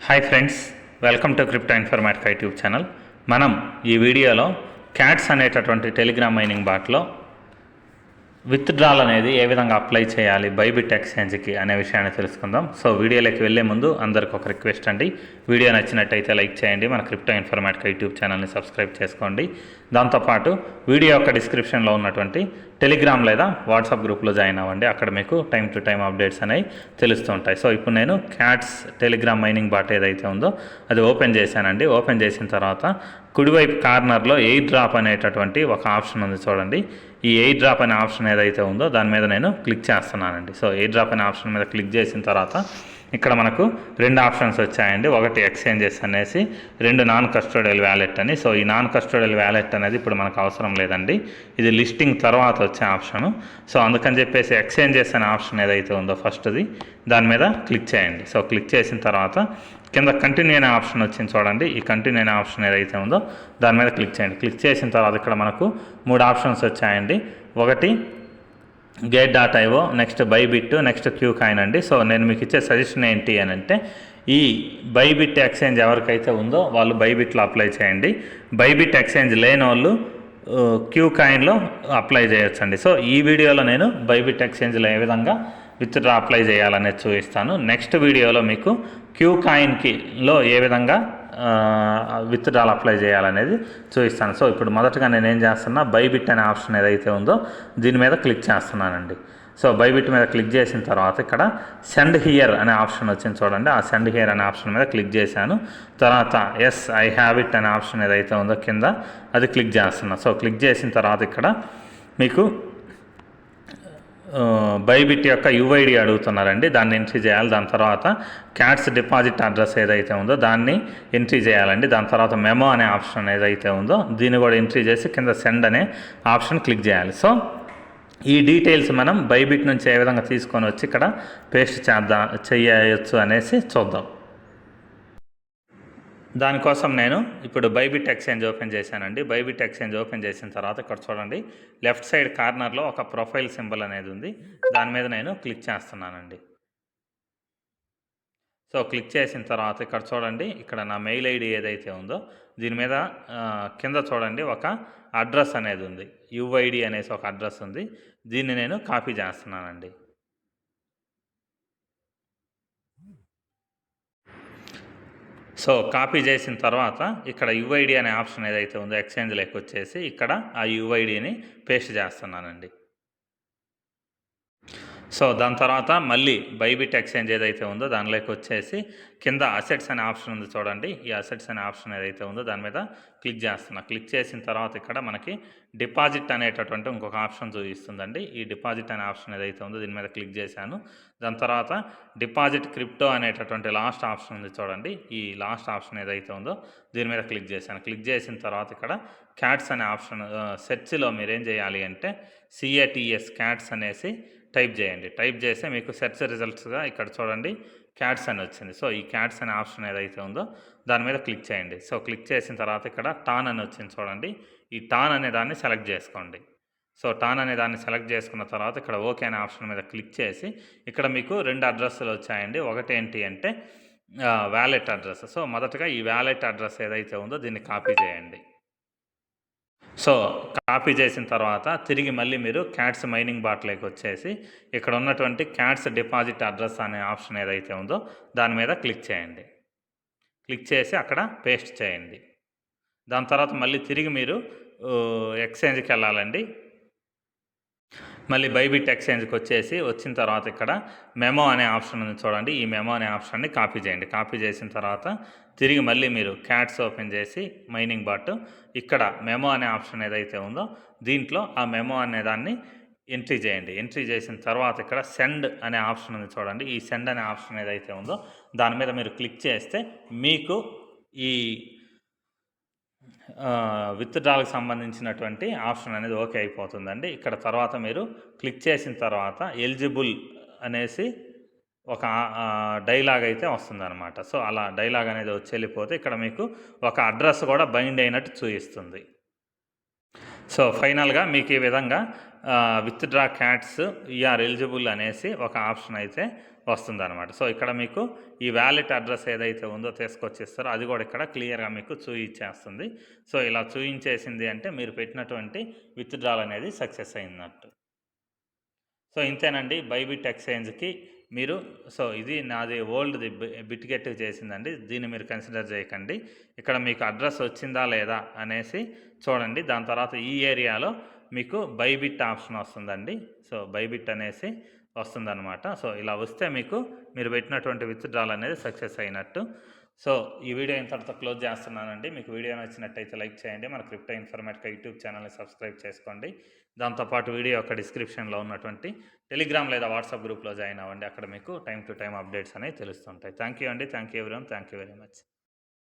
Hi friends, welcome to crypto informatic YouTube channel. మనం ఈ వీడియోలో క్యాట్స్ అనేటటువంటి టెలిగ్రామ్ మైనింగ్ బాట్లో విత్డ్రాల్ అనేది ఏ విధంగా అప్లై చేయాలి బైబిట్ ఎక్స్చేంజ్కి అనే విషయాన్ని తెలుసుకుందాం. సో వీడియోలోకి వెళ్ళే ముందు అందరికి ఒక రిక్వెస్ట్ అండి, వీడియో నచ్చినట్టయితే లైక్ చేయండి, మన క్రిప్టో ఇన్ఫర్మేటిక్ యూట్యూబ్ ఛానల్ని సబ్స్క్రైబ్ చేసుకోండి. దాంతోపాటు వీడియో యొక్క డిస్క్రిప్షన్లో ఉన్నటువంటి టెలిగ్రామ్ లేదా వాట్సాప్ గ్రూప్లో జాయిన్ అవ్వండి. అక్కడ మీకు టైం టు టైం అప్డేట్స్ అనేవి తెలుస్తూ ఉంటాయి. సో ఇప్పుడు నేను క్యాట్స్ టెలిగ్రామ్ మైనింగ్ బాట్ ఏదైతే ఉందో అది ఓపెన్ చేశానండి. ఓపెన్ చేసిన తర్వాత కుడివైపు కార్నర్లో ఎయిర్ డ్రాప్ అనేటటువంటి ఒక ఆప్షన్ ఉంది చూడండి. ఈ ఎయిర్ డ్రాప్ అనే ఆప్షన్ ఏదైతే ఉందో దాని మీద నేను క్లిక్ చేస్తున్నానండి. సో ఎయిర్ డ్రాప్ అనే ఆప్షన్ మీద క్లిక్ చేసిన తర్వాత ఇక్కడ మనకు రెండు ఆప్షన్స్ వచ్చాయండి. ఒకటి ఎక్స్చేంజెస్ అనేసి, రెండు నాన్ కస్టోడియల్ వ్యాలెట్ అని. సో ఈ నాన్ కస్టోడియల్ వ్యాలెట్ అనేది ఇప్పుడు మనకు అవసరం లేదండి, ఇది లిస్టింగ్ తర్వాత వచ్చే ఆప్షను. సో అందుకని చెప్పేసి ఎక్స్చేంజెస్ అనే ఆప్షన్ ఏదైతే ఉందో ఫస్ట్ది దాని మీద క్లిక్ చేయండి. సో క్లిక్ చేసిన తర్వాత కింద కంటిన్యూ అనే ఆప్షన్ వచ్చింది చూడండి. ఈ కంటిన్యూ అనే ఆప్షన్ ఏదైతే ఉందో దాని మీద క్లిక్ చేయండి. క్లిక్ చేసిన తర్వాత ఇక్కడ మనకు మూడు ఆప్షన్స్ వచ్చాయండి. ఒకటి Gate.io, నెక్స్ట్ బైబిట్, నెక్స్ట్ క్యూకాయిన్ అండి. సో నేను మీకు ఇచ్చే సజెషన్ ఏంటి అని అంటే, ఈ బైబిట్ ఎక్స్చేంజ్ ఎవరికైతే ఉందో వాళ్ళు బైబిట్లో అప్లై చేయండి. బైబిట్ ఎక్స్చేంజ్ లేని వాళ్ళు క్యూకాయిన్లో అప్లై చేయొచ్చండి. సో ఈ వీడియోలో నేను బైబిట్ ఎక్స్చేంజ్లో ఏ విధంగా విత్డ్రా అప్లై చేయాలనేది చూపిస్తాను. నెక్స్ట్ వీడియోలో మీకు క్యూకాయిన్లో ఏ విధంగా విత్డ్రాల్ అప్లై చేయాలనేది చూపిస్తాను. సో ఇప్పుడు మొదటగా నేను ఏం చేస్తున్నా, బైబిట్ అనే ఆప్షన్ ఏదైతే ఉందో దీని మీద క్లిక్ చేస్తున్నానండి. సో బైబిట్ మీద క్లిక్ చేసిన తర్వాత ఇక్కడ సెండ్ హియర్ అనే ఆప్షన్ వచ్చింది చూడండి. ఆ సెండ్ హియర్ అనే ఆప్షన్ మీద క్లిక్ చేశాను. తర్వాత ఎస్ ఐ హ్యావ్ ఇట్ అనే ఆప్షన్ ఏదైతే ఉందో కింద అది క్లిక్ చేస్తున్నా. సో క్లిక్ చేసిన తర్వాత ఇక్కడ మీకు బైబిట్ యొక్క యూఐడి అడుగుతున్నారండి, దాన్ని ఎంట్రీ చేయాలి. దాని తర్వాత క్యాట్స్ డిపాజిట్ అడ్రస్ ఏదైతే ఉందో దాన్ని ఎంట్రీ చేయాలండి. దాని తర్వాత మెమో అనే ఆప్షన్ ఏదైతే ఉందో దీన్ని కూడా ఎంట్రీ చేసి కింద సెండ్ అనే ఆప్షన్ క్లిక్ చేయాలి. సో ఈ డీటెయిల్స్ మనం బైబిట్ నుంచి ఏ విధంగా తీసుకొని వచ్చి ఇక్కడ పేస్ట్ చేయొచ్చు అనేసి చూద్దాం. దానికోసం నేను ఇప్పుడు బైబిట్ ఎక్స్చేంజ్ ఓపెన్ చేశానండి. బైబిట్ ఎక్స్చేంజ్ ఓపెన్ చేసిన తర్వాత ఇక్కడ చూడండి, లెఫ్ట్ సైడ్ కార్నర్లో ఒక ప్రొఫైల్ సింబల్ అనేది ఉంది, దాని మీద నేను క్లిక్ చేస్తున్నానండి. సో క్లిక్ చేసిన తర్వాత ఇక్కడ చూడండి, ఇక్కడ నా మెయిల్ ఐడి ఏదైతే ఉందో దీని మీద కింద చూడండి ఒక అడ్రస్ అనేది ఉంది, యుఐడి అనేసి ఒక అడ్రస్ ఉంది. దీన్ని నేను కాపీ చేస్తున్నానండి. సో కాపీ చేసిన తర్వాత ఇక్కడ యుఐడి అనే ఆప్షన్ ఏదైతే ఉందో ఎక్స్చేంజ్లోకి వచ్చేసి ఇక్కడ ఆ యుఐడిని పేస్ట్ చేస్తున్నానండి. సో దాని తర్వాత మళ్ళీ బైబిట్ ఎక్స్చేంజ్ ఏదైతే ఉందో దానిలోకి వచ్చేసి కింద అసెట్స్ అనే ఆప్షన్ ఉంది చూడండి. ఈ అసెట్స్ అనే ఆప్షన్ ఏదైతే ఉందో దాని మీద క్లిక్ చేస్తున్నా. క్లిక్ చేసిన తర్వాత ఇక్కడ మనకి డిపాజిట్ అనేటటువంటి ఇంకొక ఆప్షన్ చూపిస్తుందండి. ఈ డిపాజిట్ అనే ఆప్షన్ ఏదైతే ఉందో దీని మీద క్లిక్ చేశాను. దాని తర్వాత డిపాజిట్ క్రిప్టో అనేటటువంటి లాస్ట్ ఆప్షన్ ఉంది చూడండి. ఈ లాస్ట్ ఆప్షన్ ఏదైతే ఉందో దీని మీద క్లిక్ చేశాను. క్లిక్ చేసిన తర్వాత ఇక్కడ క్యాట్స్ అనే ఆప్షన్ సెర్చ్లో మీరు ఏం చేయాలి అంటే CATS క్యాట్స్ అనేసి టైప్ చేయండి. టైప్ చేస్తే మీకు సెర్చ్ రిజల్ట్స్గా ఇక్కడ చూడండి క్యాట్స్ అని వచ్చింది. సో ఈ క్యాట్స్ అనే ఆప్షన్ ఏదైతే ఉందో దాని మీద క్లిక్ చేయండి. సో క్లిక్ చేసిన తర్వాత ఇక్కడ టాన్ అని వచ్చింది చూడండి. ఈ టాన్ అనే దాన్ని సెలెక్ట్ చేసుకోండి. సో టాన్ అనే దాన్ని సెలెక్ట్ చేసుకున్న తర్వాత ఇక్కడ ఓకే అనే ఆప్షన్ మీద క్లిక్ చేసి ఇక్కడ మీకు రెండు అడ్రస్లు వచ్చాయండి. ఒకటి ఏంటి అంటే వ్యాలెట్ అడ్రస్. సో మొదటగా ఈ వ్యాలెట్ అడ్రస్ ఏదైతే ఉందో దీన్ని కాపీ చేయండి. సో కాపీ చేసిన తర్వాత తిరిగి మళ్ళీ మీరు క్యాట్స్ మైనింగ్ బాట్లోకి వచ్చేసి ఇక్కడ ఉన్నటువంటి క్యాట్స్ డిపాజిట్ అడ్రస్ అనే ఆప్షన్ ఏదైతే ఉందో దాని మీద క్లిక్ చేయండి. క్లిక్ చేసి అక్కడ పేస్ట్ చేయండి. దాని తర్వాత మళ్ళీ తిరిగి మీరు ఎక్స్చేంజ్కి వెళ్ళాలండి. మళ్ళీ బైబిట్ ఎక్స్చేంజ్కి వచ్చిన తర్వాత ఇక్కడ మెమో అనే ఆప్షన్ ఉంది చూడండి. ఈ మెమో అనే ఆప్షన్ని కాపీ చేయండి. కాపీ చేసిన తర్వాత తిరిగి మళ్ళీ మీరు క్యాట్స్ ఓపెన్ చేసి మైనింగ్ బాట్ ఇక్కడ మెమో అనే ఆప్షన్ ఏదైతే ఉందో దీంట్లో ఆ మెమో అనే దాన్ని ఎంట్రీ చేయండి. ఎంట్రీ చేసిన తర్వాత ఇక్కడ సెండ్ అనే ఆప్షన్ ఉంది చూడండి. ఈ సెండ్ అనే ఆప్షన్ ఏదైతే ఉందో దాని మీద మీరు క్లిక్ చేస్తే మీకు ఈ విత్డ్రాల్కి సంబంధించినటువంటి ఆప్షన్ అనేది ఓకే అయిపోతుందండి. ఇక్కడ తర్వాత మీరు క్లిక్ చేసిన తర్వాత ఎలిజిబుల్ అనేసి ఒక డైలాగ్ అయితే వస్తుందన్నమాట. సో అలా డైలాగ్ అనేది వచ్చి వెళ్ళిపోతే ఇక్కడ మీకు ఒక అడ్రస్ కూడా బైండ్ అయినట్టు చూపిస్తుంది. సో ఫైనల్గా మీకు ఈ విధంగా విత్డ్రా క్యాట్స్ యూఆర్ ఎలిజిబుల్ అనేసి ఒక ఆప్షన్ అయితే వస్తుందన్నమాట. సో ఇక్కడ మీకు ఈ వ్యాలెట్ అడ్రస్ ఏదైతే ఉందో తీసుకొచ్చిస్తారో అది కూడా ఇక్కడ క్లియర్గా మీకు చూయించేస్తుంది. సో ఇలా చూయించేసింది అంటే మీరు పెట్టినటువంటి విత్డ్రాల్ అనేది సక్సెస్ అయినట్టు. సో ఇంతేనండి బైబిట్ ఎక్స్చేంజ్కి మీరు సో ఇది నాది ఓల్డ్ది బిట్గెట్ చేసిందండి. దీన్ని మీరు కన్సిడర్ చేయకండి. ఇక్కడ మీకు అడ్రస్ వచ్చిందా లేదా అనేసి చూడండి. దాని తర్వాత ఈ ఏరియాలో మీకు బైబిట్ ఆప్షన్ వస్తుందండి. సో బైబిట్ అనేసి వస్తుందన్నమాట. సో ఇలా వస్తే మీకు మీరు పెట్టినటువంటి విత్డ్రాల్ అనేది సక్సెస్ అయినట్టు. సో ఈ వీడియో ఇంతటితో క్లోజ్ చేస్తున్నానండి. మీకు వీడియో నచ్చినట్టయితే లైక్ చేయండి. మన క్రిప్టో ఇన్ఫర్మేటికా యూట్యూబ్ ఛానల్ని సబ్స్క్రైబ్ చేసుకోండి. దాంతోపాటు వీడియో యొక్క డిస్క్రిప్షన్లో ఉన్నటువంటి టెలిగ్రామ్ లేదా వాట్సాప్ గ్రూప్లో జాయిన్ అవ్వండి. అక్కడ మీకు టైం టు టైం అప్డేట్స్ అనేవి తెలుస్తుంటాయి. థ్యాంక్ యూ అండి. Thank you everyone. Thank you very much.